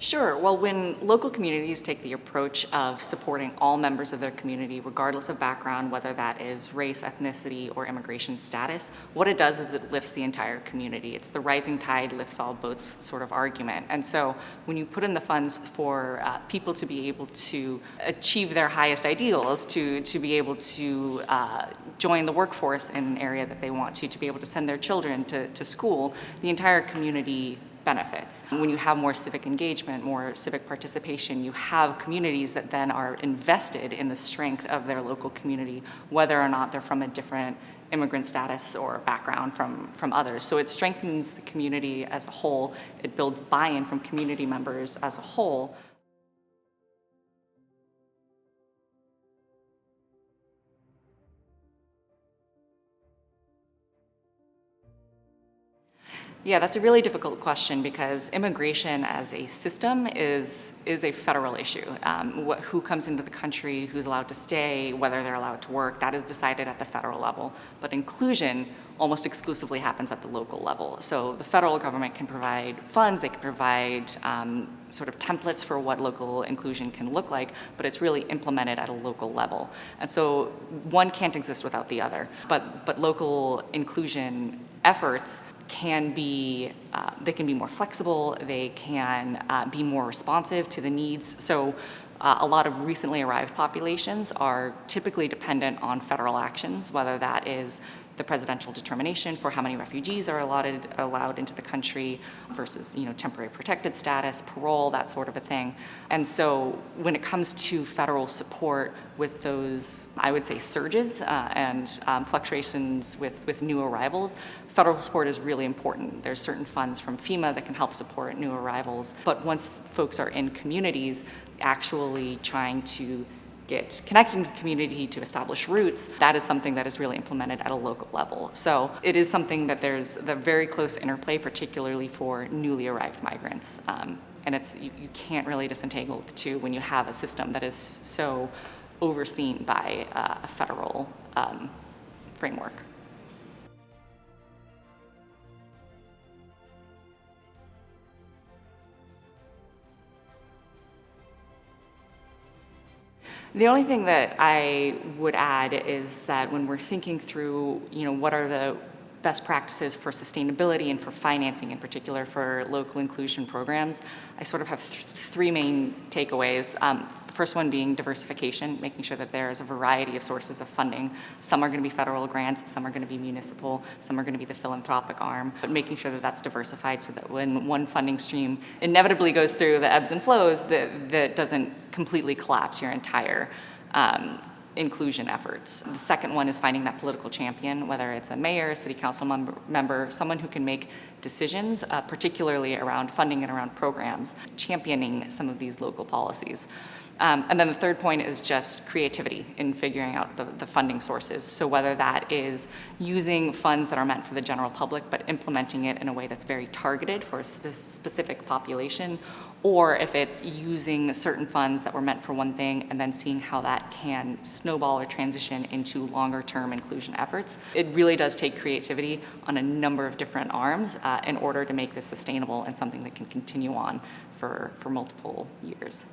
Sure. Well, when local communities take the approach of supporting all members of their community, regardless of background, whether that is race, ethnicity, or immigration status, what it does is it lifts the entire community. It's the rising tide lifts all boats sort of argument. And so when you put in the funds for people to be able to achieve their highest ideals, to be able to join the workforce in an area that they want to be able to send their children to school, the entire community benefits. When you have more civic engagement, more civic participation, you have communities that then are invested in the strength of their local community, whether or not they're from a different immigrant status or background from others. So it strengthens the community as a whole. It builds buy-in from community members as a whole. Yeah, that's a really difficult question because immigration as a system is a federal issue. Who comes into the country, who's allowed to stay, whether they're allowed to work, that is decided at the federal level. But inclusion almost exclusively happens at the local level. So the federal government can provide funds, they can provide sort of templates for what local inclusion can look like, but it's really implemented at a local level. And so one can't exist without the other. But local inclusion efforts can be, they can be more flexible, they can be more responsive to the needs. So a lot of recently arrived populations are typically dependent on federal actions, whether that is the presidential determination for how many refugees are allowed into the country versus, temporary protected status, parole, that sort of a thing. And so when it comes to federal support with those, I would say, surges and fluctuations with new arrivals, federal support is really important. There's certain funds from FEMA that can help support new arrivals. But once folks are in communities, actually trying to get connected to the community to establish roots, that is something that is really implemented at a local level. So it is something that there's the very close interplay, particularly for newly arrived migrants. And it's you can't really disentangle the two when you have a system that is so overseen by a federal framework. The only thing that I would add is that when we're thinking through, what are the best practices for sustainability and for financing in particular for local inclusion programs, I sort of have three main takeaways. The first one being diversification, making sure that there is a variety of sources of funding. Some are going to be federal grants, some are going to be municipal, some are going to be the philanthropic arm, but making sure that that's diversified so that when one funding stream inevitably goes through the ebbs and flows, that doesn't completely collapse your entire inclusion efforts. The second one is finding that political champion, whether it's a mayor, a city council member, someone who can make decisions, particularly around funding and around programs, championing some of these local policies. And then the third point is just creativity in figuring out the funding sources. So whether that is using funds that are meant for the general public, but implementing it in a way that's very targeted for a specific population, or if it's using certain funds that were meant for one thing and then seeing how that can snowball or transition into longer-term inclusion efforts. It really does take creativity on a number of different arms in order to make this sustainable and something that can continue on for multiple years.